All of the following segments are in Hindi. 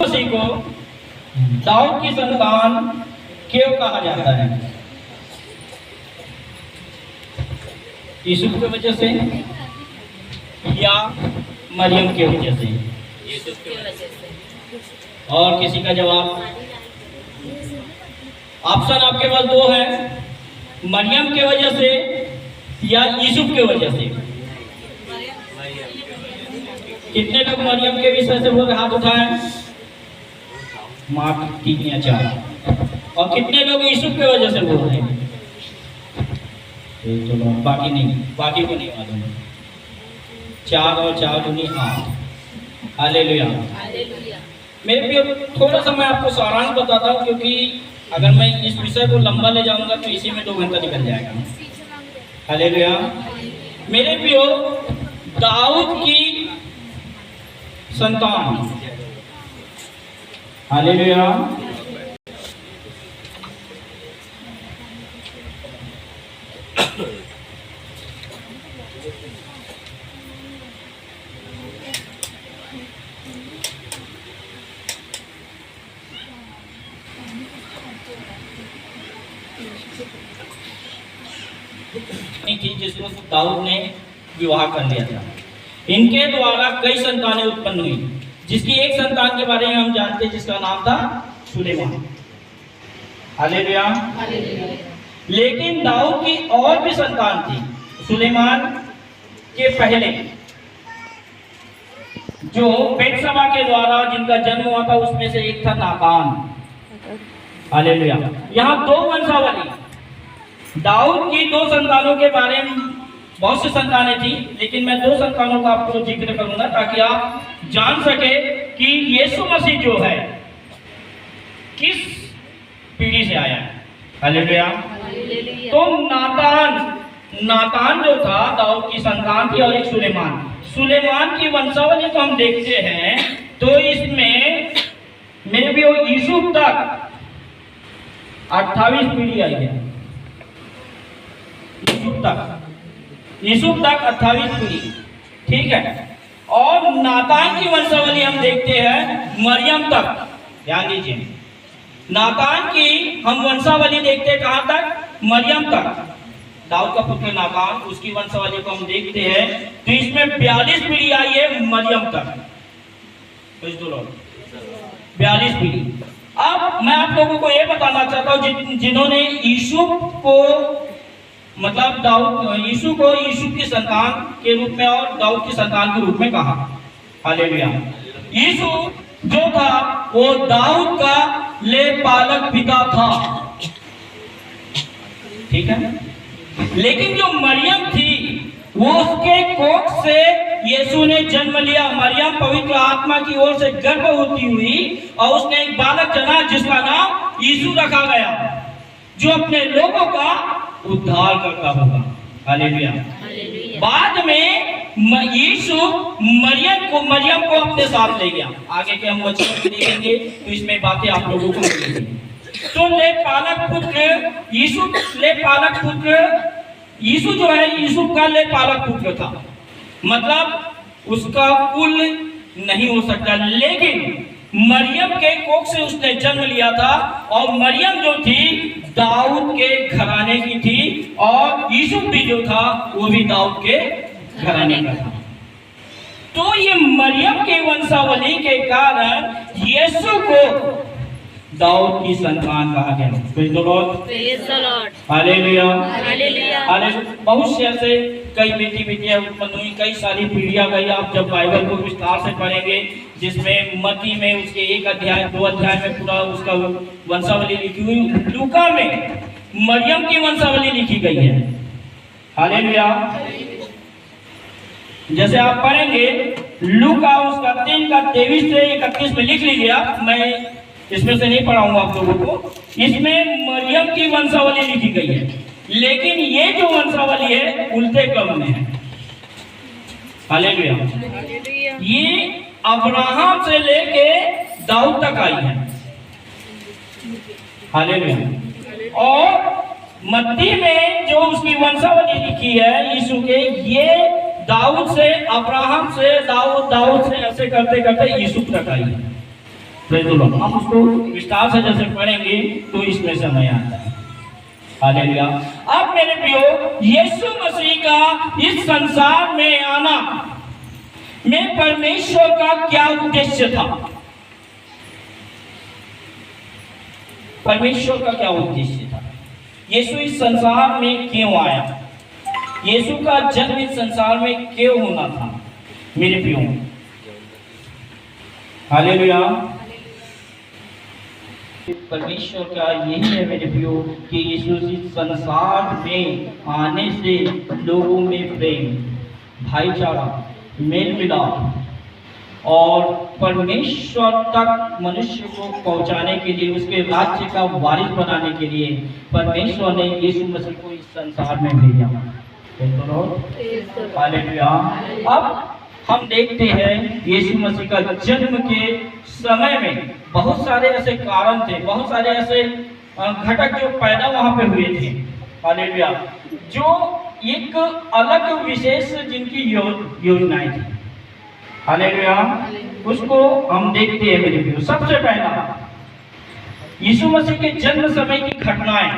मसीह को दाऊद की संतान क्यों कहा जाता है? यूसुफ की वजह से या मरियम की वजह से? यूसुफ की वजह से। और किसी का जवाब? ऑप्शन आपके पास दो है, मरियम की वजह से या यूसुफ की वजह से। कितने लोग मरियम के विषय से बोल रहे, हाथ उठाएं? मात्र 3 या 4। और कितने लोग यूसुफ की वजह से बोल रहे हैं? चलो बाकी नहीं, बाकी को नहीं मालूम। 4 और 4 दूनी 8। हालेलुया। मेरे भी थोड़ा सा मैं आपको सारांश बताता हूँ, क्योंकि अगर मैं इस विषय को लंबा ले जाऊंगा तो इसी में 2 घंटा निकल जाएगा। हालेलुया। मेरे भी दाऊद की संतान, हालेलुया, थी जिसको दाऊद ने विवाह कर लिया था। इनके द्वारा कई संतानें उत्पन्न हुई, जिसकी एक संतान के बारे में हम जानते हैं जिसका नाम था सुलेमान। हालेलुया। लेकिन दाऊद की और भी संतान थी। सुलेमान के पहले जो बेतशबा के द्वारा जिनका जन्म हुआ था उसमें से एक था नातान। हालेलुया। यहाँ 2 वंशावली, दाऊद की 2 संतानों के बारे में, बहुत सी संतानें थी लेकिन मैं 2 संतानों का आपको जिक्र करूंगा ताकि आप जान सके कि यीशु मसीह जो है किस पीढ़ी से आया है। हालेलुया। तो नातान जो था दाऊद की संतान थी, और एक सुलेमान की वंशावली को हम देखते हैं तो इसमें मेरे भी यूसुफ तक 28 पीढ़ी आई है। यूसुफ तक 28 पीढ़ी, ठीक है। और नातान की वंशावली हम देखते हैं मरियम तक। ध्यान दीजिए, नातान की हम वंशावली देखते हैं कहां तक? मरियम तक। दाऊद का पुत्र नातान, उसकी वंशावली को हम देखते हैं तो इसमें 42 पीढ़ी आई है मरियम तक। 42 पीढ़ी। अब मैं आप लोगों को यह बताना चाहता हूं जिन्होंने यूसुफ को, मतलब दाऊद, यीशु को यूसुफ की संतान के रूप में और दाऊद की संतान के रूप में कहा। हालेलुया। यीशु जो था वो दाऊद का ले पालक पिता था, ठीक है। लेकिन जो मरियम थी वो उसके कोख से यीशु ने जन्म लिया। मरियम पवित्र आत्मा की ओर से गर्भवती हुई और उसने एक बालक जना जिसका नाम यीशु रखा गया, जो अपने लोगों का उद्धार करता होगा। हालेलुया। बाद में यीशु मरियम को अपने साथ ले गया। आगे के हम वचन में देखेंगे तो इसमें बातें आप लोगों को मिलेंगी। तो ले पालक पुत्र यीशु जो है, यीशु का ले पालक पुत्र था, मतलब उसका कुल नहीं हो सकता, लेकिन मरियम के कोख से उसने जन्म लिया था। और मरियम जो थी दाऊद के घराने की थी, और यूसुफ भी जो था वो भी दाऊद के घराने का था। तो ये मरियम के वंशावली के कारण यीशु को दाऊद की संतान कहा गया। Praise the Lord. हालेलुया। बहुत से ऐसे कई बेटियां उत्पन्न हुई, कई सारी पीढ़ियां गई। आप जब बाइबल को विस्तार से पढ़ेंगे, जिसमें मत्ती में उसके 1 अध्याय 2 अध्याय में पूरा उसका वंशावली लिखी हुई, लूका में मरियम की वंशावली लिखी गई है। हालेलुया। जैसे आप पढ़ेंगे लूका उसका 3 का 23 से 31 में लिख लीजिए। मैं इसमें से नहीं पढ़ाऊंगा आप लोगों को। इसमें मरियम की वंशावली लिखी गई है, लेकिन ये जो वंशावली है उल्टे क्रम में है। हालेलुया। ये अब्राहम से लेके दाऊद तक आई है। हालेलुया। और मत्ती में जो उसकी वंशावली लिखी है यीशु के, ये दाऊद से, अब्राहम से, दाऊद से ऐसे करते करते यीशु तक आई है। Praise the Lord. हम उसको विस्तार से जैसे पढ़ेंगे तो इसमें समय आता है। हालेलुया। अब मेरे प्रियो, यीशु मसीह का इस संसार में आना में परमेश्वर का क्या उद्देश्य था? परमेश्वर का क्या उद्देश्य था? यीशु इस संसार में क्यों आया? यीशु का जन्म इस संसार में क्यों होना था मेरे प्रियो? हालेलुया। परमेश्वर का यही है मेरे प्रियो कि यीशु इस संसार में आने से लोगों में प्रेम, भाईचारा, मेल मिलाप और परमेश्वर तक मनुष्य को पहुंचाने के लिए, उसके राज्य का वारिस बनाने के लिए परमेश्वर ने यीशु मसीह को इस संसार में भेजा। हालेलुया। अब हम देखते हैं यीशु मसीह का जन्म के समय में बहुत सारे ऐसे कारण थे, बहुत सारे ऐसे घटक जो पैदा वहां पे हुए थे। हालेलुया। जो एक अलग विशेष जिनकी योजनाएं थी। हालेलुया। उसको हम देखते हैं मेरे प्रियो। सबसे पहला यीशु मसीह के जन्म समय की घटनाएं।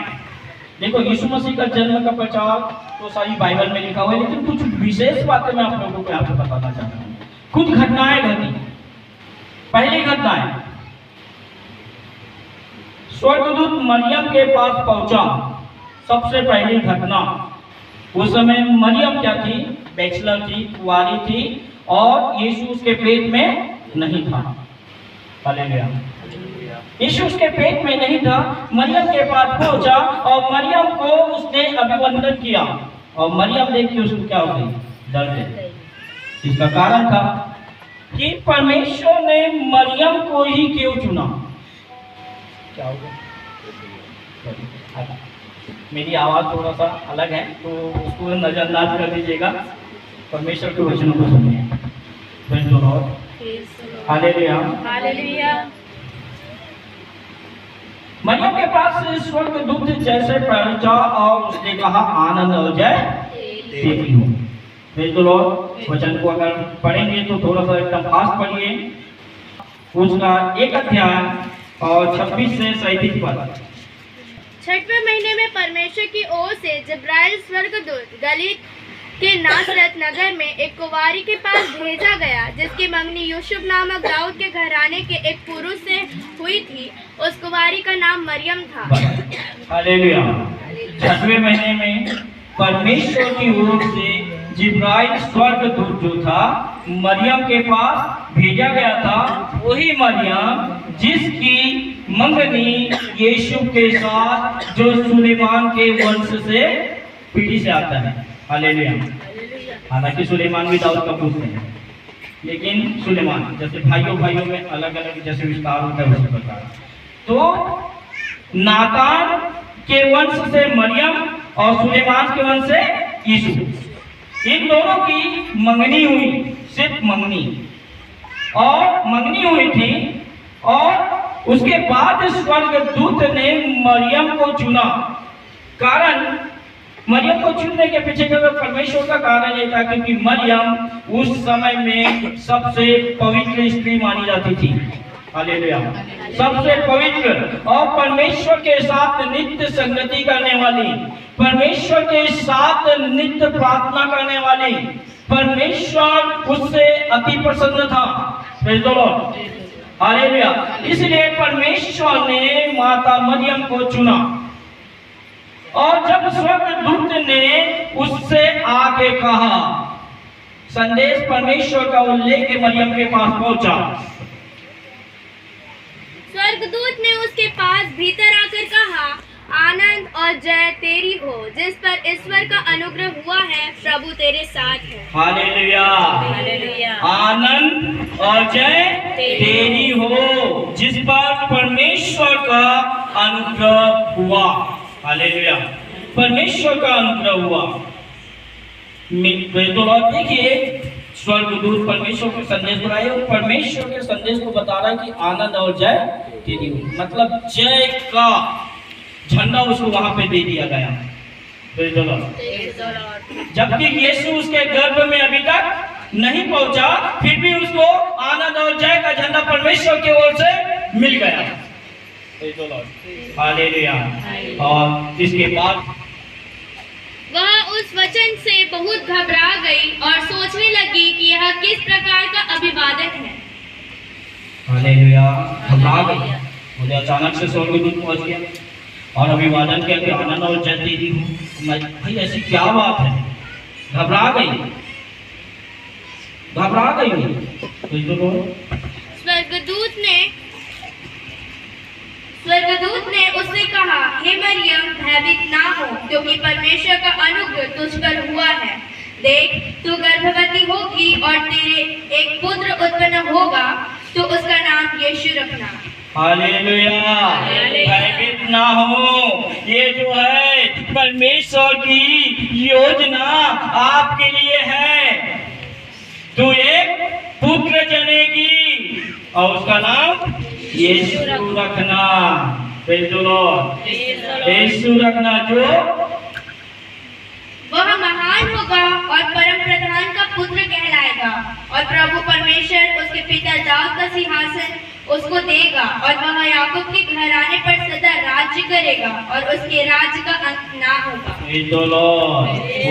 देखो, यीशु मसीह का जन्म का प्रचार तो सारी बाइबल में लिखा हुआ है, लेकिन कुछ विशेष बातें मैं आप लोगों को यहाँ पे बताना चाहता हूँ। कुछ घटनाएं घटी। पहली घटनाएं, स्वर्गदूत मरियम के पास पहुंचा। सबसे पहली घटना, उस समय मरियम क्या थी? बैचलर थी, कुंवारी थी और यीशु उसके पेट में नहीं था। हालेलुया। यीशु उसके पेट में नहीं था। मरियम के पास पहुंचा और मरियम को उसने अभिवंदन किया और मरियम देख के उसको क्या हो गई? डर गई। इसका कारण था कि परमेश्वर ने मरियम को ही क्यों चुना? क्या होगा? मेरी आवाज थोड़ा सा अलग है तो उसको नजरअंदाज कर दीजिएगा। परमेश्वर के वचनों को सुनिए। Praise the Lord. Hallelujah. Hallelujah. मरियम के पास स्वर्गदूत जैसे पहुंचा और उसने कहा, आनंद हो जाए देती हूँ। Praise the Lord. वचन को अगर पढ़ेंगे तो थोड़ा सा एकदम फास्ट पढ़िए। उसका 1 अध्याय और 26 से 37 पद। 6वें महीने में परमेश्वर की ओर से जिब्राइल स्वर्गदूत गलील के नासरत नगर में एक कुंवारी के पास भेजा गया, जिसकी मंगनी यूसुफ नामक दाऊद के घराने के एक पुरुष से हुई थी। उस कुंवारी का नाम मरियम था। हालेलुया। 6वें महीने में परमेश्वर की ओर से जिब्राइल स्वर्गदूत जो था मरियम के पास भेजा गया था, वही मरियम जिसकी मंगनी यीशु के साथ, जो सुलेमान के वंश से पीढ़ी से आता है। हालेलुया। हालांकि सुलेमान भी दाऊद का पुत्र है, लेकिन सुलेमान जैसे भाइयों भाइयों में अलग अलग जैसे विस्तार होता है उसी प्रकार। तो नातान के वंश से मरियम और सुलेमान के वंश से यीशु, इन दोनों की मंगनी हुई, सिर्फ मंगनी और मंगनी हुई थी। और उसके बाद स्वर्गदूत ने मरियम को चुना। कारण मरियम को चुनने के पीछे का परमेश्वर का कारण ये था क्योंकि मरियम उस समय में सबसे पवित्र स्त्री मानी जाती थी। हालेलुया। सबसे पवित्र और परमेश्वर के साथ नित्य संगति करने वाली, परमेश्वर के साथ नित्य प्रार्थना करने वाली, परमेश्वर उससे अति प्रसन्न था। Praise the Lord. हालेलुया। इसलिए परमेश्वर ने माता मरियम को चुना। और जब स्वर्गदूत ने उससे आके कहा, संदेश परमेश्वर का वो लेके मरियम के पास पहुंचा। स्वर्गदूत ने उसके पास भीतर आकर कहा, आनंद और जय तेरी हो, जिस पर ईश्वर का अनुग्रह हुआ है, प्रभु तेरे साथ है। हालेलुया। हालेलुया। आनंद और जय तेरी हो, जिस पर परमेश्वर का अनुग्रह हुआ। हालेलुया। परमेश्वर का अनुग्रह हुआ। देखिए, स्वर्गदूत परमेश्वर के संदेश को लाए और परमेश्वर के संदेश को बता रहा है कि आनंद और जय तेरी हो, मतलब जय का झंडा उसको वहां पे दे दिया गया। जबकि यीशु उसके गर्भ में अभी तक नहीं पहुंचा, फिर भी उसको आनंद और जय का झंडा परमेश्वर की ओर से मिल गया। हालेलुया। और इसके बाद वह उस वचन से बहुत घबरा गई और सोचने लगी कि यह किस प्रकार का अभिवादन है। हालेलुया। घबरा गई, मुझे अचानक से स्वर्गदूत पहुंच गया और अभिवादन करके आनंद और जय दे दी हूँ। मैं भाई ऐसी क्या बात है? घबरा गई स्वर्गदूत ने उससे कहा, हे मरियम, भयभीत ना हो, क्योंकि परमेश्वर का अनुग्रह तुझ पर हुआ है। देख, तू गर्भवती होगी और तेरे एक पुत्र उत्पन्न होगा, तो उसका नाम यीशु रखना। हालेलुया। भयभीत ना हो, ये जो है परमेश्वर की योजना आपके लिए है। तू एक पुत्र जनेगी और उसका नाम यीशु रखना। यीशु रखना, जो वह महान होगा और परम प्रधान का पुत्र कहलाएगा, और प्रभु परमेश्वर उसके पिता दाऊद का सिंहासन उसको देगा, और वह याकूब के घराने पर सदा राज्य करेगा, और उसके राज्य का अंत ना होगा।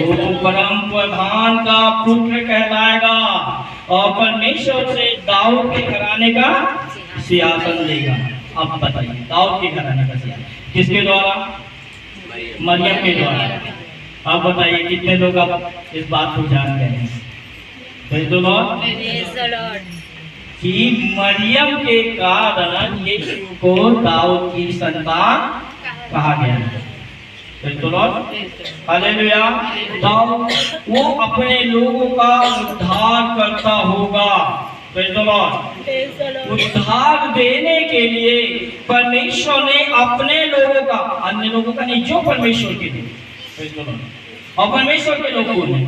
वो परम प्रधान का पुत्र कहलाएगा और परमेश्वर से दाऊद के घराने का सिंहासन लेगा। अब बताइए, दाऊद के घराने का सिंहासन किसके द्वारा? मरियम के द्वारा। अब बताइए कितने लोग अब इस बात को जान गए हैं? कि मरियम के कारण यीशु को दाऊद की संतान कहा गया है। हालेलुया। दाऊद वो अपने लोगों का उद्धार करता होगा। उद्धार देने के लिए परमेश्वर ने अपने लोगों का, अन्य लोगों का नहीं, जो परमेश्वर के लिए और परमेश्वर के लोगों ने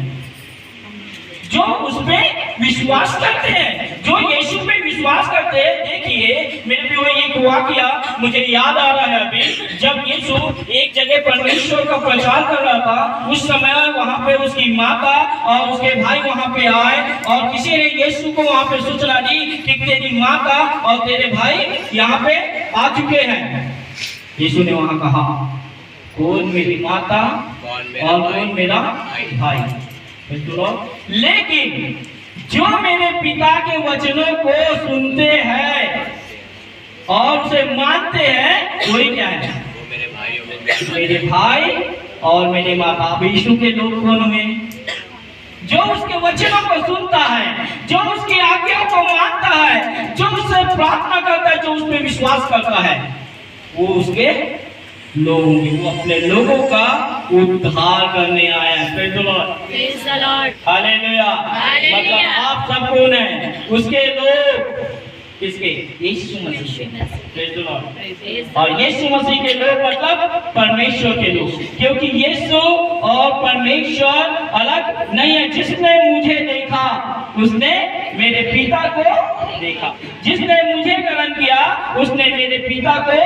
जो उस पे विश्वास करते हैं, जो यीशु पे विश्वास करते हैं। देखिए मेरे भी वो एक वाकया मुझे याद आ रहा है अभी, जब यीशु एक जगह परमेश्वर का प्रचार कर रहा था, उस समय वहां पे उसकी माता और उसके भाई वहां पे आए और किसी ने यीशु को वहां पे सूचना दी कि तेरी माता और तेरे भाई यहाँ पे आ चुके हैं। यीशु ने वहां कहा, कौन मेरी माता और कौन मेरा भाई? लेकिन जो मेरे पिता के वचनों को सुनते हैं और उसे मानते हैं, वही क्या है? मेरे भाई और मेरे माता। अब यीशु के लोग कौन हुए? जो उसके वचनों को सुनता है, जो उसकी आज्ञा को मानता है, जो उससे प्रार्थना करता है, जो उस पर विश्वास करता है, वो उसके लोग, वो अपने लोगों का उद्धार करने आया है। हालेलुया। मतलब आप सब कौन है? उसके लोग। किसके? यीशु मसीह के। और यीशु मसीह के लोग मतलब परमेश्वर के लोग, क्योंकि यीशु और परमेश्वर अलग नहीं है। जिसने मुझे देखा उसने मेरे पिता को देखा, जिसने मुझे ग्रहण किया उसने मेरे पिता को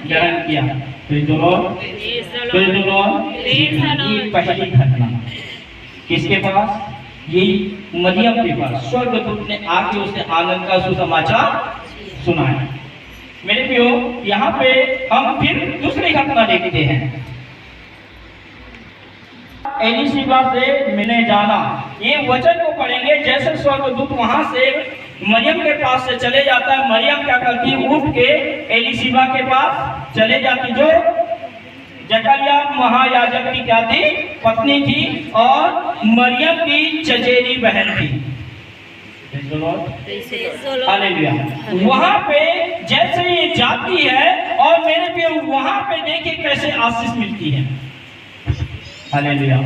ग्रहण किया। पहली घटना किसके पास? यही मरियम के पास। स्वर्गदूत ने आके उसे आनंद का सुसमाचार सुनाया। मेरे प्रियो, यहाँ पे हम फिर दूसरी घटना देखते हैं। एलिशिबा से मिलने जाना, ये वचन को पढ़ेंगे। जैसे स्वर्गदूत वहां से मरियम के पास से चले जाता है, मरियम क्या करती? उठ के एलिशिबा के पास चले जाती, जो जकरिया महायाजक की क्या थी? पत्नी थी और मरियम की चचेरी बहन थी। हालेलुया। वहां पे जैसे ये जाती है और मेरे पे वहां पे देखिए कैसे आशीष मिलती है। हालेलुया।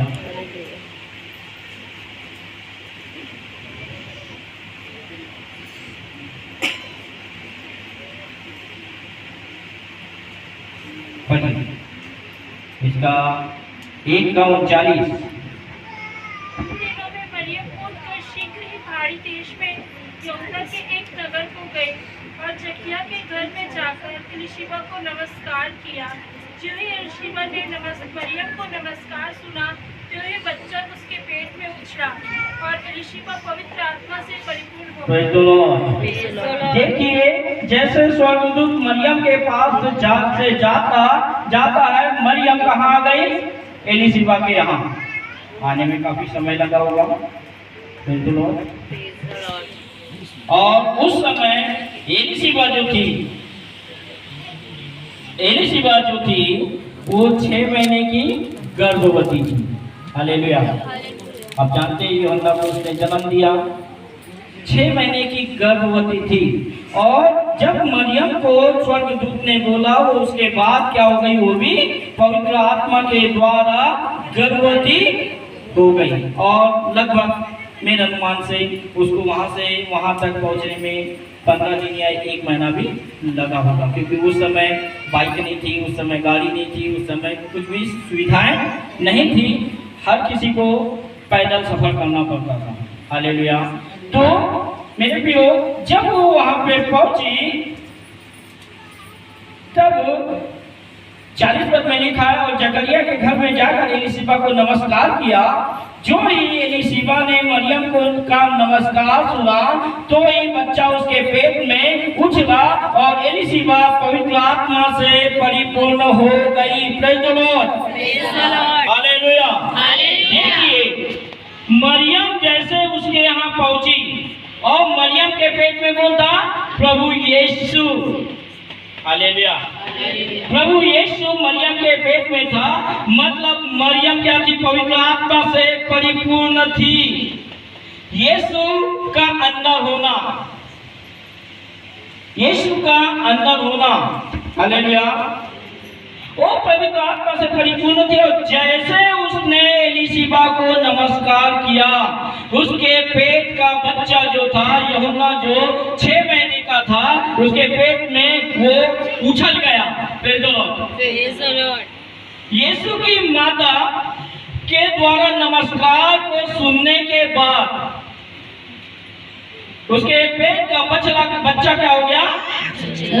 इसका 1:39। मरियम उठकर शीघ्र ही पहाड़ी देश में यहूदा के एक नगर को गई और जकिया के घर में जाकर एलिशिबा को नमस्कार किया। जो ही एलिशिबा ने मरियम को नमस्कार सुना, तो ही बच्चा उसके पेट में उछला और एलिशिबा पवित्र आत्मा से परिपूर्ण हो गई। देखिए जैसे स्वर्गदूत मरियम के पास से जाता है, मरियम कहाँ आ गई? एलीशिबा के यहाँ। आने में काफी समय लगा होगा, बिल्कुल। और उस समय एलीशिबा जो थी वो 6 महीने की गर्भवती थी। हालेलुया। आप जानते हैं यूहन्ना को उसने जन्म दिया, 6 महीने की गर्भवती थी। और जब मरियम को स्वर्गदूत ने बोला, वो उसके बाद क्या हो गई? वो भी पवित्र आत्मा के द्वारा गर्भवती हो गई। और लगभग मेरे अनुमान से उसको वहां तक पहुंचने में 15 दिन या 1 महीना भी लगा होगा, क्योंकि उस समय बाइक नहीं थी, उस समय गाड़ी नहीं थी, उस समय कुछ भी सुविधाएं नहीं थी। हर किसी को पैदल सफर करना पड़ता था। हालेलुया। तो मेरे प्रियो, जब वो वहां पे पहुंची तब 40 पद में लिखा है, और जकरिया के घर में जाकर एलीशिबा को नमस्कार किया। जो ही एलीशिबा ने मरियम का नमस्कार सुना, तो ही बच्चा उसके पेट में उछला और एलीशिबा पवित्र आत्मा से परिपूर्ण हो गई। Praise the Lord, hallelujah. देखिए, मरियम जैसे उसके यहाँ पहुंची और मरियम के पेट में कौन था? प्रभु यीशु। हालेलुया। प्रभु यीशु मरियम के पेट में था, मतलब मरियम क्या थी? पवित्र आत्मा से परिपूर्ण थी। यीशु का अंदर होना, यीशु का अंदर होना, हालेलुया, वो पवित्र आत्मा से परिपूर्ण थी। और जैसे उसने एलीशिबा को नमस्कार किया, उसके पेट का बच्चा जो था, यूहन्ना जो 6 महीने का था, उसके पेट में वो उछल गया। Praise the Lord. यीशु की माता के द्वारा नमस्कार को सुनने के बाद उसके पेट का बच्चा क्या हो गया?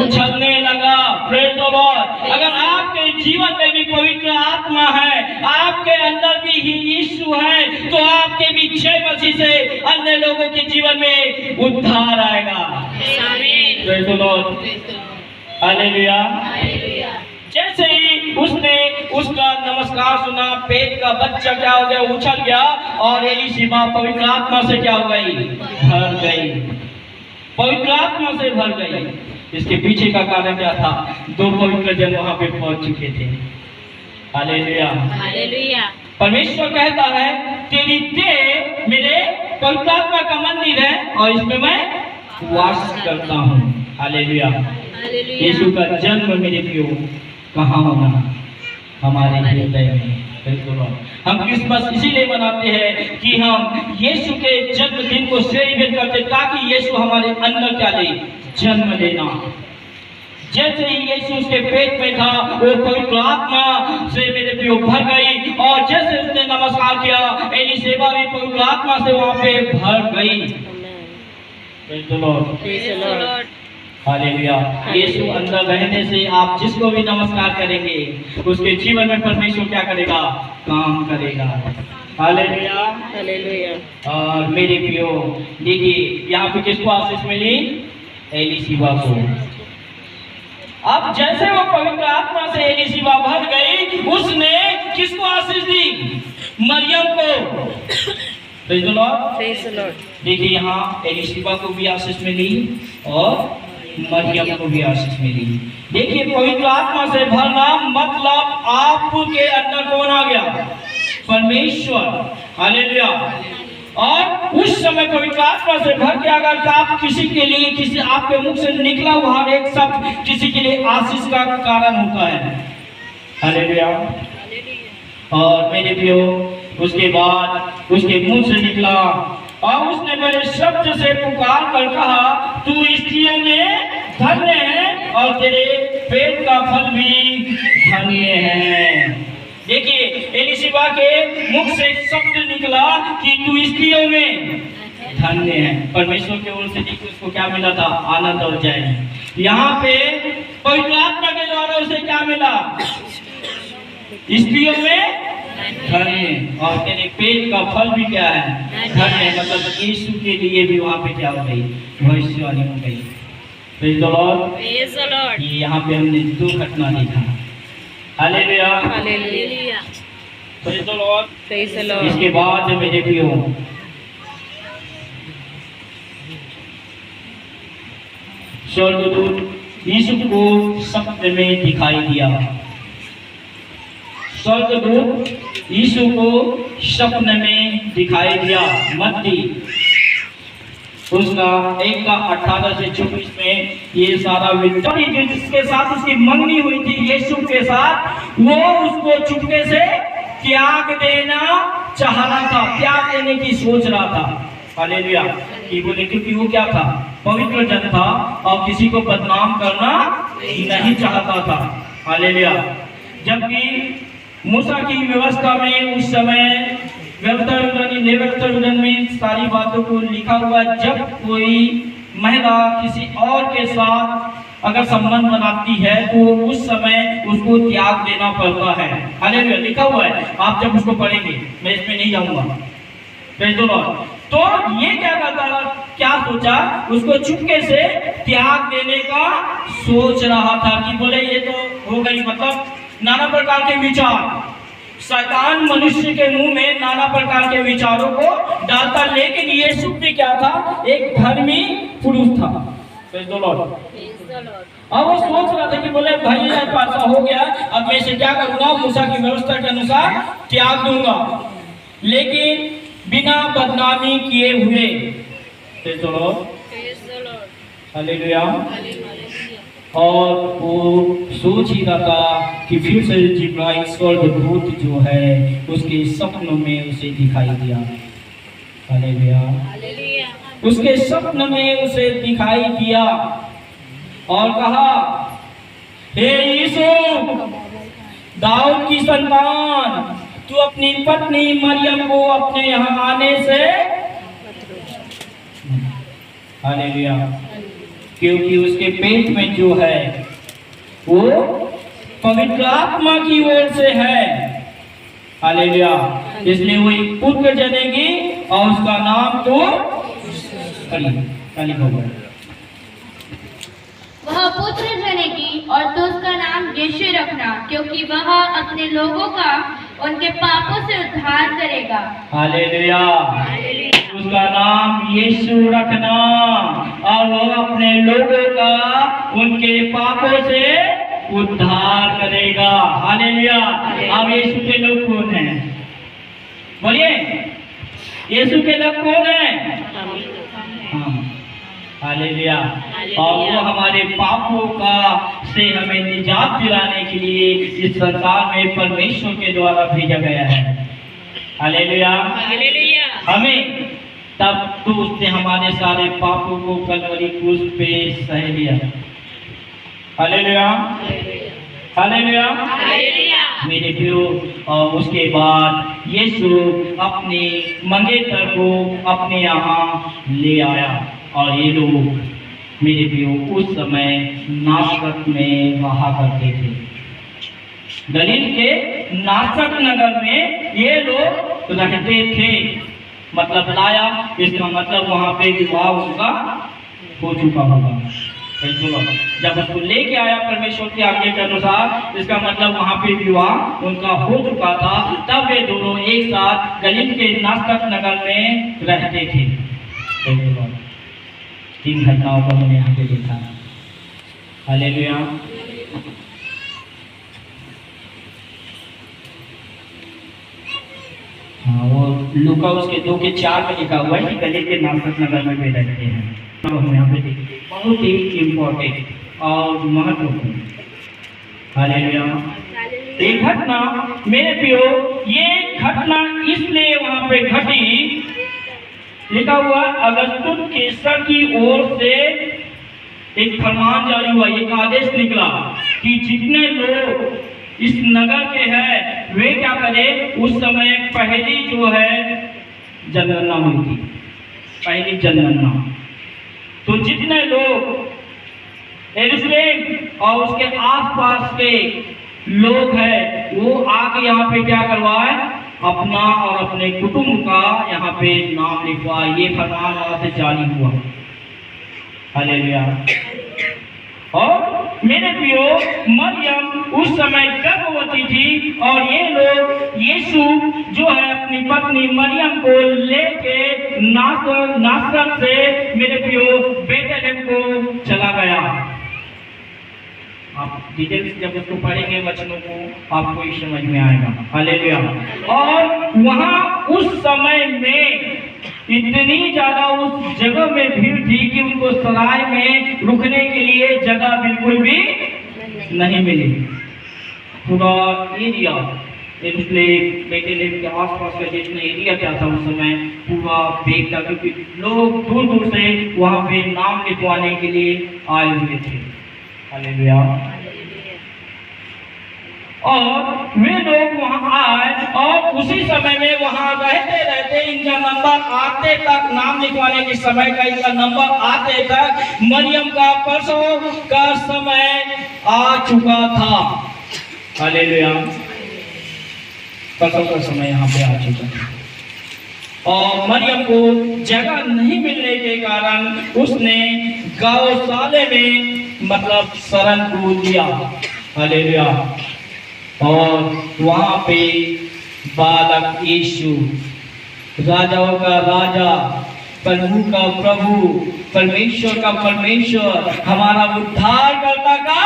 उछलने लगा। Praise the Lord. अगर आपके जीवन में भी पवित्र आत्मा है, आपके अंदर भी ही यीशु है, तो आपके भी जय मसीह से अन्य लोगों के जीवन में उद्धार आएगा। Praise the Lord, hallelujah. जैसे ही उसने उसका नमस्कार सुना, पेट का बच्चा क्या हो गया? उछल गया। और एलीशिबा पवित्र आत्मा से क्या हो गई? भर गई। पवित्र आत्मा से भर गई। इसके पीछे का कारण क्या था? 2 पवित्र जन वहां पे पहुंच चुके थे। हालेलुया। परमेश्वर कहता है, तेरी देह मेरे पवित्र आत्मा का मंदिर है और इसमें मैं वास करता हूँ। हालेलुया। यीशु का जन्म मेरे प्रियो कहाँ होना? हमारे हृदय में। हम क्रिसमस इसीलिए मनाते हैं कि हम यीशु के जन्मदिन को सेलिब्रेट करते, ताकि यीशु हमारे अंदर क्या ले? जन्म लेना। जैसे ही यीशु उसके पेट में था, वो पवित्र आत्मा से मेरे प्रियो भर गई। और जैसे उसने नमस्कार किया, एलीशिबा भी पवित्र आत्मा से वहां पे भर गई। Praise the Lord, hallelujah. Yeshu अंदर रहने से आप जिसको भी नमस्कार करेंगे, उसके जीवन में परमेश्वर क्या करेगा? काम करेगा। Hallelujah, hallelujah. और मेरे प्रियो, देखिए यहाँ पे किसको आशीष मिली? एलीशिबा को। अब जैसे वो पवित्र आत्मा से एलीशिबा भर गई, उसने किसको आशीष दी? मरियम को। Praise the Lord. देखिए यहाँ एलीशिबा को भी आशीष मिली और मरियम को भी आशीष मिली। देखिए, पवित्र आत्मा से भरना मतलब आपके अंदर कौन आ गया? परमेश्वर। हालेलुया। और उस समय पवित्र आत्मा से भर के अगर आप किसी के लिए, किसी आपके मुख से निकला हुआ हर एक शब्द किसी के लिए आशीष का कारण होता है। हालेलुया। और मेरे प्रियो, उसके बाद उसके मुंह से निकला और उसने बड़े शब्द से पुकार कर कहा, तू स्त्रियों में धन्य है और तेरे पेट का फल भी धन्य है। देखिए, एलीशिबा के मुख से शब्द निकला कि तू स्त्रियों में धन्य है। परमेश्वर के ओर से उसको क्या मिला था? आनंद और जय। यहाँ पे पवित्र आत्मा के द्वारा उसे क्या मिला? स्त्रियों में धन्य और तेरे पेट का फल भी क्या है? धन्य। मतलब यीशु के लिए भी वहां पे क्या हो गई? भविष्यवाणी हो गई। Praise the Lord. Praise the Lord. ये यहाँ पे हमने दो घटना देखा। Hallelujah, Hallelujah. Praise the Lord. Praise the Lord. इसके बाद मेरे प्रियो स्वर्गदूत यीशु को सपने में दिखाई दिया। स्वर्गदूत यीशु को सपने में दिखाई दिया। मत्ती उसका 1:18 से 24 में ये सारा विचार जिसके साथ उसकी मंगनी हुई थी यीशु के साथ, वो उसको चुपके से त्याग देना चाह रहा था, त्याग देने की सोच रहा था। हालेलुया। कि बोले क्योंकि वो क्या था, पवित्र जन था और किसी को बदनाम करना नहीं चाहता था। हालेलुया। जबकि मूसा की व्यवस्था में उस समय व्यवस्था में सारी बातों को लिखा हुआ, जब कोई महिला किसी और के साथ अगर संबंध बनाती है तो उस समय उसको त्याग देना पड़ता है। हालेलुया, लिखा हुआ है, आप जब उसको पढ़ेंगे, मैं इसमें नहीं जाऊंगा। Praise the Lord. तो ये क्या करता, क्या सोचा, उसको चुपके से त्याग देने का सोच रहा था कि बोले ये तो हो गई, मतलब नाना प्रकार के विचार, शैतान मनुष्य के मुंह में नाना प्रकार के विचारों को डालता। लेकिन यीशु भी क्या था, एक धर्मी पुरुष था। Praise the Lord. अब वो सोच रहा था कि बोले भाई ऐसा हो गया, अब मैं इसे क्या करूंगा, मूसा की व्यवस्था के अनुसार त्याग दूंगा, लेकिन बिना बदनामी किए हुए। Praise the Lord. हालेलुया। और वो सोच ही रहा था कि फिर से जिब्राइल स्वर्गदूत जो है उसके सपनों में उसे दिखाई दिया। हालेलुया। उसके सपन में उसे दिखाई दिया और कहा, हे यीशु दाऊद की संतान, तू अपनी पत्नी मरियम को अपने यहाँ आने से, हालेलुया, क्योंकि उसके पेट में जो है वो पवित्र आत्मा की ओर से है। हालेलुया। इसलिए वो एक पुत्र जनेगी और उसका नाम तो कली होगा। वह पुत्र जनेगी और तो उसका नाम यीशु रखना, क्योंकि वह अपने लोगों का उनके पापों से उद्धार करेगा। हालेलुया। उसका नाम यीशु रखना और वो अपने लोगों का उनके पापों से उद्धार करेगा। हालेलुया। अब यीशु के लोग कौन हैं? बोलिए, यीशु के लोग कौन हैं? हाँ, हालेलुया। और वो हमारे पापों का से हमें निजात दिलाने के लिए इस संसार में परमेश्वर के द्वारा भेजा गया है। हालेलुया। हमें तब तो उसने हमारे सारे पापों को कलवरी क्रूस पे सह लिया। हालेलुया। हालेलुया। मेरे प्रियो, और उसके बाद यीशु अपने मंगेतर को अपने यहाँ ले आया और ये लोग मेरे प्रियो उस समय नासरत में रहा करते थे। गलील के नासरत नगर में ये लोग रहते थे। मतलब लाया, इसका मतलब वहाँ पे विवाह उनका हो चुका होगा। जब उसको लेके आया परमेश्वर की आज्ञा के अनुसार, इसका मतलब वहाँ पे विवाह उनका हो चुका था। तब वे दोनों एक साथ गलील के नासरत नगर में रहते थे। 3 घटनाओं को हमने यहाँ पे देखा। हालेलुया। हाँ, वो लूका उसके 2:4 में लिखा हुआ है कि गलील के नासरत नगर में वे रहते हैं। तो हम यहाँ पे देखते हैं, बहुत ही इम्पोर्टेंट और महत्वपूर्ण। हालेलुया। एक घटना मेरे प्रियो, ये घटना इसलिए वहाँ पे घटी, लिखा हुआ अगस्तुस केसर की ओर से एक फरमान जारी हुआ, एक आदेश निकला कि जितने लोग इस नगर के हैं वे क्या करें। उस समय पहली जो है जनगणना हुई थी, पहली जनगणना। तो जितने लोग यरूशलेम और उसके आसपास के लोग हैं वो आके यहाँ पे क्या करवाए, अपना और अपने कुटुंब का यहाँ पे नाम लिखवाए। ये फरमान वहाँ से जारी हुआ। हालेलुया। और मेरे प्रियो, मरियम उस समय गर्भवती थी और ये लोग यीशु जो है अपनी पत्नी मरियम को लेके नासरत से मेरे प्रियो बेथलेहम को चला गया। आप डिटेल्स जब उसको पढ़ेंगे वचनों को आपको ही समझ में आएगा। हालेलुया। और वहाँ उस समय में इतनी ज्यादा उस जगह में भीड़ थी कि उनको सराय में रुकने के लिए जगह बिल्कुल भी नहीं मिली। पूरा एरिया बेथलेहम के आसपास का जितना एरिया क्या था उस समय पूरा बेग था, क्योंकि लोग दूर दूर से वहाँ पे नाम लिखवाने के लिए आए हुए थे। हालेलुया। और वे लोग वहां आए और उसी समय में वहां रहते रहते इनका नंबर आते तक, नाम लिखवाने के समय का इनका नंबर आते तक मरियम का प्रसव का समय आ चुका था। हालेलुया। प्रसव का समय यहाँ पे आ चुका था और मरियम को जगह नहीं मिलने के कारण उसने गौशाले में मतलब शरण को लिया। हालेलुया। और वहां पे बालक यीशु, राजाओं का राजा, प्रभु का प्रभु, परमेश्वर का परमेश्वर, हमारा उद्धारकर्ता का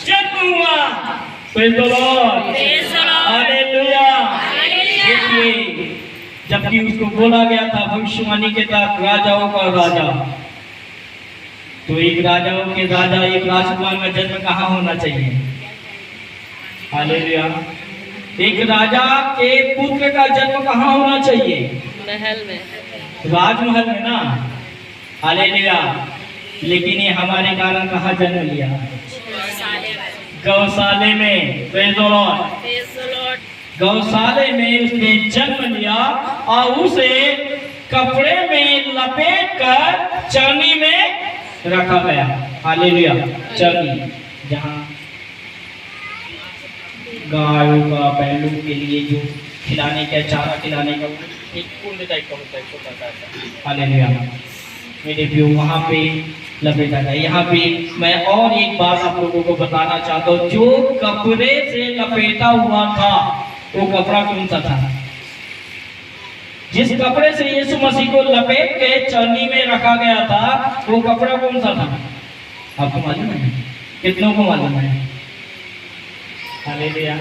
जन्म हुआ। Praise the Lord. हालेलुया। देखिए, जबकि उसको बोला गया था भविष्यवाणी के तहत राजाओं का राजा, तो एक राजाओं के राजा, एक राजकुमार का जन्म कहाँ होना चाहिए? हालेलुया। एक राजा के पुत्र का जन्म कहाँ होना चाहिए? महल में, राजमहल में ना। हालेलुया। लेकिन ये हमारे कारण कहाँ जन्म लिया? गौशाले में। Praise the Lord. गौशाले में उसने जन्म लिया और उसे कपड़े में लपेट कर चरनी में रखा गया। हालेलुया। चरनी, जहाँ गायों का, बैलों के लिए जो खिलाने का, चारा खिलाने का एक कुंड टाइप का होता है, छोटा सा। हालेलुया। मेरे प्रियो, वहाँ पे लपेटा गया। यहाँ पे मैं और एक बात आप लोगों को बताना चाहता हूँ, जो कपड़े से लपेटा हुआ था वो कपड़ा कौन सा था? जिस कपड़े से यीशु मसीह को लपेट के चरनी में रखा गया था वो कपड़ा कौन सा था? आपको मालूम है? कितनों को मालूम है? हालेलुया।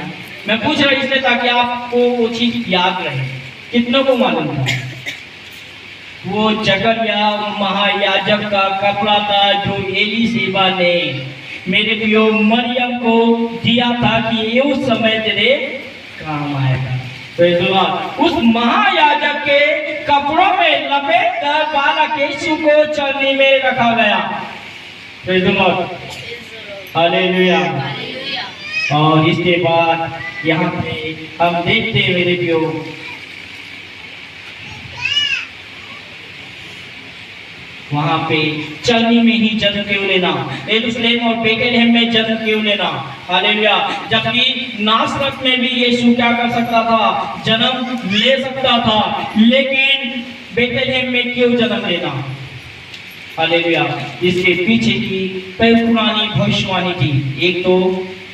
मैं पूछ रहा इसलिए ताकि आपको वो चीज याद रहे। कितनों को मालूम था? वो जकरिया महायाजक का कपड़ा था जो एलीशबा ने मेरे प्रियो मरियम को दिया था कि ये उस समय तेरे काम आएगा। Praise the Lord. उस महायाजक के कपड़ों में लपेट कर बालक यीशु को चरनी में रखा गया। Praise the Lord. हालेलुया। और इसके बाद यहाँ पे हम देखते हैं मेरे प्रियो, वहां पे चरनी में ही जन्म क्यों लेना? यरूशलेम और बेथलेहम में जन्म क्यों लेना? हालेलुया। जबकि नासरत में भी यीशु क्या कर सकता था? जन्म ले सकता था, लेकिन बेथलेहम में क्यों जन्म लेना? हालेलुया। इसके पीछे की पुरानी भविष्यवाणी थी। एक तो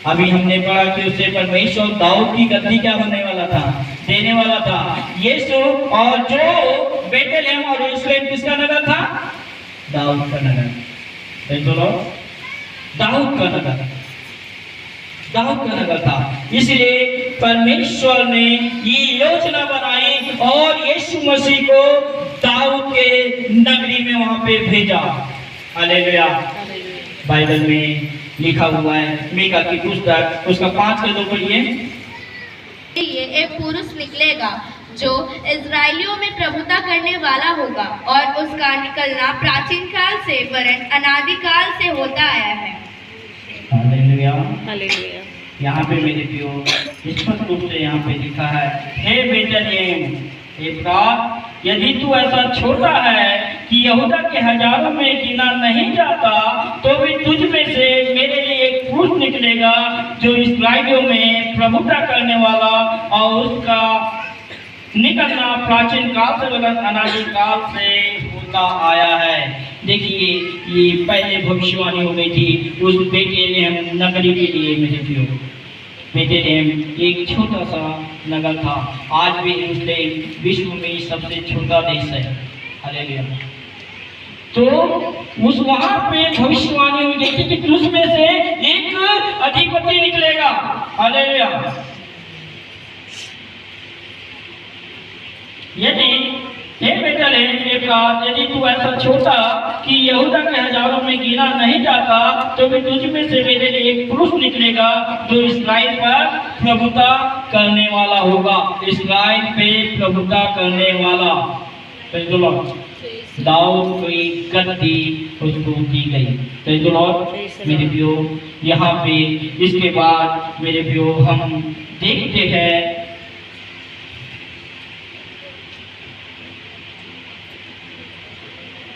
अभी हमने पढ़ा कि उससे परमेश्वर दाऊद की गद्दी क्या होने वाला था? देने वाला था। यीशु और जो बेथलेहम और यरूशलेम किसका नगर था? दाऊद का नगर। दाऊद का नगर, दाऊद का नगर था। इसलिए परमेश्वर ने ये योजना बनाई और यीशु मसीह को दाऊद के नगरी में वहां पे भेजा। हालेलुया। बाइबल में लिखा हुआ है, मीका की पुस्तक उसका 5 पढ़िए। ये एक पुरुष निकलेगा जो इजराइलियों में प्रभुता करने वाला होगा और उसका निकलना प्राचीन काल से वरन अनादि काल से होता आया है। हालेलुया। हालेलुया। यहाँ पे मेरे प्रियो स्पष्ट रूप से यहाँ पे लिखा है, हे बेथलेहम एफ्रात, यदि तू ऐसा छोटा है कि यहूदा के हजारों में गिना नहीं जाता, तो भी तुझ में से मेरे लिए एक पुरुष निकलेगा जो इस्राएलियों में प्रभुता करने वाला और उसका निकलना प्राचीन काल से वरन अनादि काल से होता आया है। देखिए ये पहले भविष्यवाणी हो गई थी उस बेटे ने नगरी के लिए मेरे प्रियो बेटे ने एक छोटा सा नगर था, आज भी उसने विश्व में सबसे छोटा देश है। हालेलुया। तो उस वहां पे भविष्यवाणी हुई थी कि तुझ में से एक अधिपति निकलेगा। हालेलुया। यदि हे बेटा यदि तू ऐसा छोटा कि यहूदा के हजारों में गिना नहीं जाता तो फिर तुझ में से मेरे लिए एक पुरुष निकलेगा जो इस्राएल पर प्रभुता करने वाला होगा। इस्राएल पे प्रभुता करने वाला। दाऊद की गद्दी उसको दी गई। मेरे प्रियो यहाँ पे इसके बाद मेरे प्रियो हम देखते हैं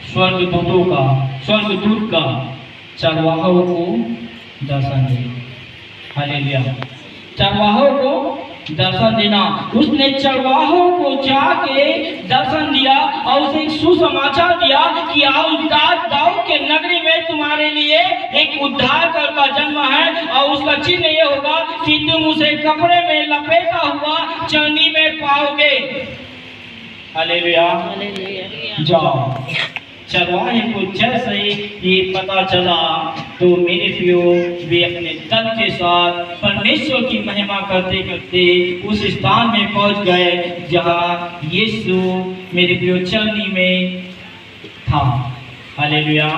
स्वर्गदूत का चरवाहों को दर्शन देना। हालेलुया। चरवाहों को दर्शन देना। उसने चरवाहों को जाके दर्शन दिया और उसे एक सुसमाचार दिया कि आओ दाऊद के नगरी में तुम्हारे लिए एक उद्धारकर्ता जन्म है और उसका चिन्ह ये होगा कि तुम उसे कपड़े में लपेटा हुआ चरनी में पाओगे। हालेलुया। जाओ। चरवाहे को जैसे ये पता चला तो मेरे प्रियो वे अपने दल के साथ परमेश्वर की महिमा करते करते उस स्थान में पहुंच गए जहां यीशु मेरे प्रियो चरनी में था। हालेलुया।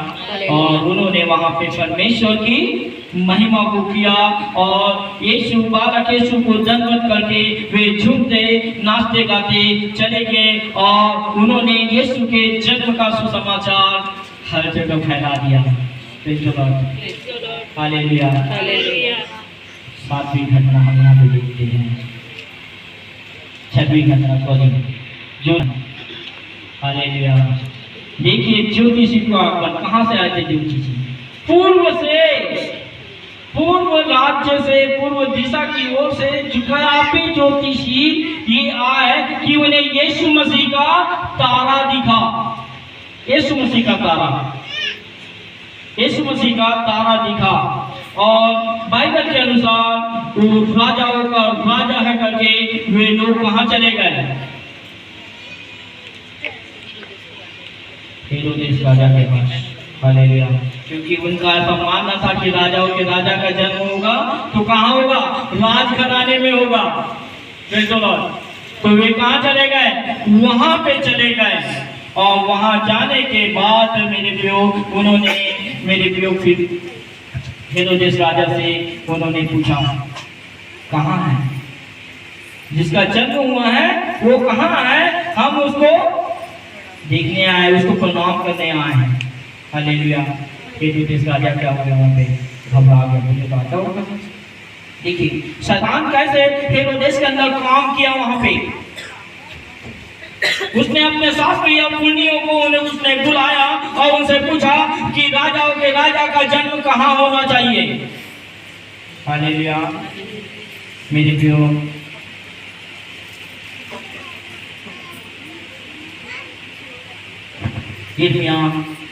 और उन्होंने वहां पे परमेश्वर की महिमा को किया और यीशु बालक यीशु को दंडवत करके वे झूमते नाचते गाते चले गए और उन्होंने यीशु के जन्म का सुसमाचार हर जगह फैला दिया। हालेलुया। सातवीं घटना हम यहाँ पे देखते हैं। छठवीं घटना जो हालेलुया। देखिए ज्योतिषी को आगमन कहाँ से आए थे? ज्योतिषी पूर्व राज्य से पूर्व दिशा की ओर से जुकायापी ज्योतिषी ये आए कि उन्हें यीशु मसीह का तारा दिखा। यीशु मसीह का तारा दिखा और बाइबल के अनुसार वो राजाओं का राजा है करके वे लोग कहाँ चले गए? हेरोदेस राजा के पास। हालेलुया। क्योंकि उनका ऐसा मानना था कि राजाओं के राजा का जन्म होगा तो कहाँ होगा? राजघराने में होगा। तो वे कहाँ चले गए? वहां पे चले गए और वहां जाने के बाद मेरे प्रियो उन्होंने मेरे प्रियो फिर हेरोदेस राजा से उन्होंने पूछा कहाँ है जिसका जन्म हुआ है, वो कहाँ है? हम उसको देखने आए, उसको प्रणाम करने आए हैं। हालेलुया। हेरोदेस राजा क्या हो गया? वहाँ पे घबरा गया। मुझे बात होगा। देखिए शैतान कैसे हेरोदेस के अंदर काम किया। वहाँ पे उसने अपने शास्त्री या पुण्यों को उसने बुलाया और उनसे पूछा कि राजाओं के राजा का जन्म कहाँ होना चाहिए। हालेलुया। मेरे प्रियो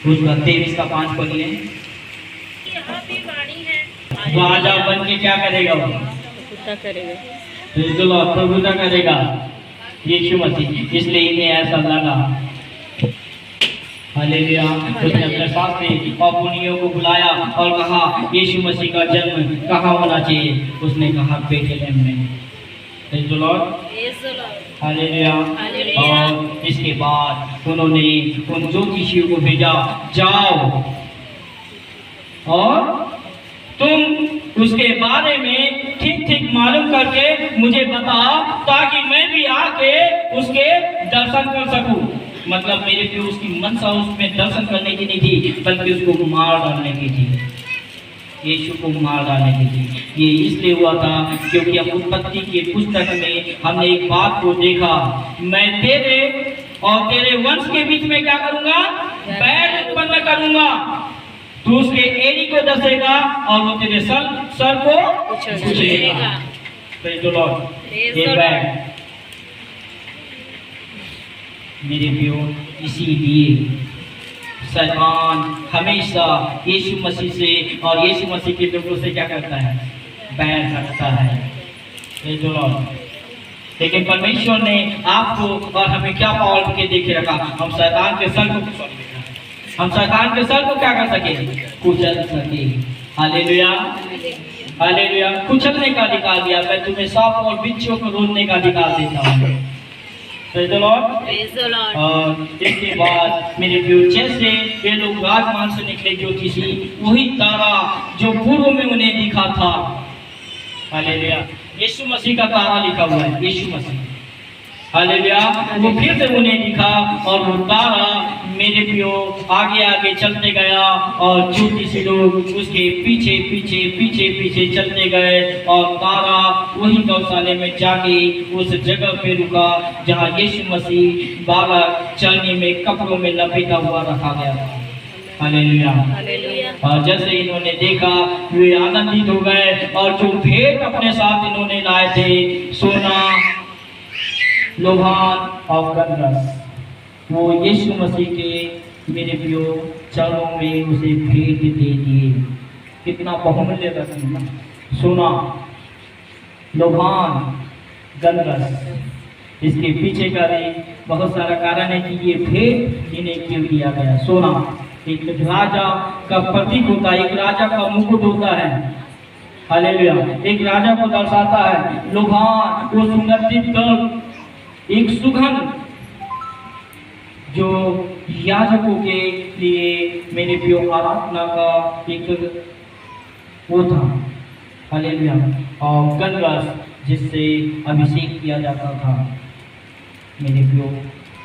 उसका 23:5 पढ़िए। यहाँ भी वाणी है। राजा बन के क्या करेगा? प्रभुता करेगा यीशु मसीह। इसलिए इन्हें ऐसा लगा। हालेलुया। उसने अपने शास्त्री और पुण्यों को बुलाया और कहा यीशु मसीह का जन्म कहाँ होना चाहिए? उसने कहा बेथलेहम में। हालेलुया। और इसके बाद उन्होंने उन ज्योतिषियों को भेजा, जाओ और तुम उसके बारे में ठीक मालूम करके मुझे बताओ ताकि मैं भी आके उसके दर्शन कर सकूं। मतलब मेरे पे उसकी मनसा उसमें दर्शन करने की नहीं थी बल्कि उसको मार डालने की थी। यीशु को मार डालने की थी। ये इसलिए हुआ था क्योंकि हम उत्पत्ति के पुस्तक में हमने एक बात को देखा, मैं तेरे और तेरे वंश के बीच में क्या करूंगा? बैर उत्पन्न करूंगा। तू उसके एड़ी को डसेगा और वो तेरे सर को कुचलेगा। मेरे प्रियो इसीलिए शैतान हमेशा यीशु मसीह से और यीशु मसीह के लोगों से क्या करता है? बैर रखता है। लेकिन परमेश्वर ने आपको और हमें क्या पावर के देखे रखा? हम शैतान के सर को क्या कर सके? कुचल सके। Hallelujah, hallelujah. कुचलने का अधिकार दिया। मैं तुम्हें सांप और बिच्छू को रोकने का अधिकार देता हूँ। Praise the Lord। Praise the Lord। और इसके बाद मेरे प्रियो, जैसे ये लोग राजमान से निकले ज्योतिषी, वही तारा जो पूर्व में उन्हें दिखा था, हालेलुया, यीशु मसीह का तारा लिखा हुआ है, यीशु मसीह, हालेलुया, वो फिर से उन्हें दिखा और वो तारा मेरे प्रियो आगे आगे चलते गया और ज्योतिषी लोग उसके पीछे पीछे पीछे पीछे चलते गए और तारा वही गौशाले में जाके उस जगह पे रुका जहाँ यीशु मसीह बालक चलनी में कपड़ों में लपेटा हुआ रखा गया था। Hallelujah, hallelujah. और जैसे इन्होंने देखा वे आनंदित हो गए और जो भेंट अपने साथ इन्होंने लाए थे, सोना, लोहान और गंधरस, वो यीशु मसीह के मेरे प्रियो चरणों में उसे भेंट दे दिए। कितना बहुमूल्य रत्न ना, सोना, लोहान, गंधरस। इसके पीछे का बहुत सारा कारण है कि ये भेंट इन्हें क्यों दिया गया। सोना एक राजा का प्रतीक होता है, एक राजा का मुकुट होता है, हालेलुया, एक राजा को दर्शाता है। लोहान वो सुगंधित एक सुगंध जो याजकों के लिए मेरे प्रियो आराधना का एक वो था, हालेलुया, और गंधरस जिससे अभिषेक किया जाता था मेरे प्रियो।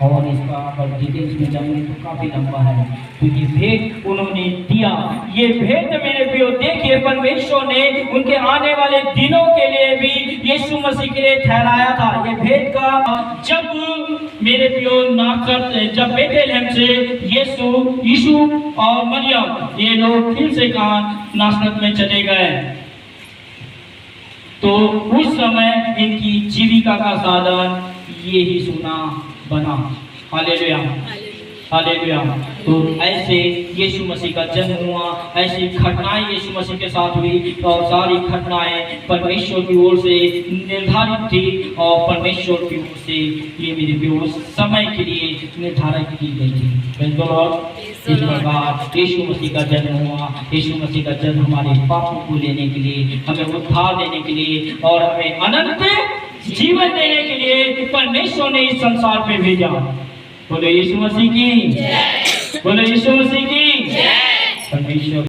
और इसका अगर डिटेल्स में जाऊँ तो काफी लंबा है। तो ये भेंट उन्होंने दिया, ये भेंट मेरे प्रियो देखिए परमेश्वर ने उनके आने वाले दिनों के लिए भी यीशु मसीह के लिए ठहराया था। ये भेंट का जब मेरे प्रियो जब बेथलेहम से यीशु और मरियम ये लोग फिर से कहाँ नासरत में चले गए, तो उस समय इनकी जीविका का साधन ये ही सोना बना। Hallelujah, hallelujah. तो ऐसे यीशु मसीह का जन्म हुआ, ऐसी घटनाएं यीशु मसीह के साथ हुई और सारी घटनाएं परमेश्वर की ओर से निर्धारित थी और परमेश्वर की ओर से ये मेरे प्रियो समय के लिए निर्धारित की गई थी। इस प्रकार यीशु मसीह का जन्म हुआ। यीशु मसीह का जन्म हमारे पापों को लेने के लिए, हमें उद्धार देने के लिए और हमें अनंत जीवन देने के लिए परमेश्वर ने इस संसार पे भेजा। बोलो यीशु मसीह की जय, बोलो यीशु मसीह की जय। परमेश्वर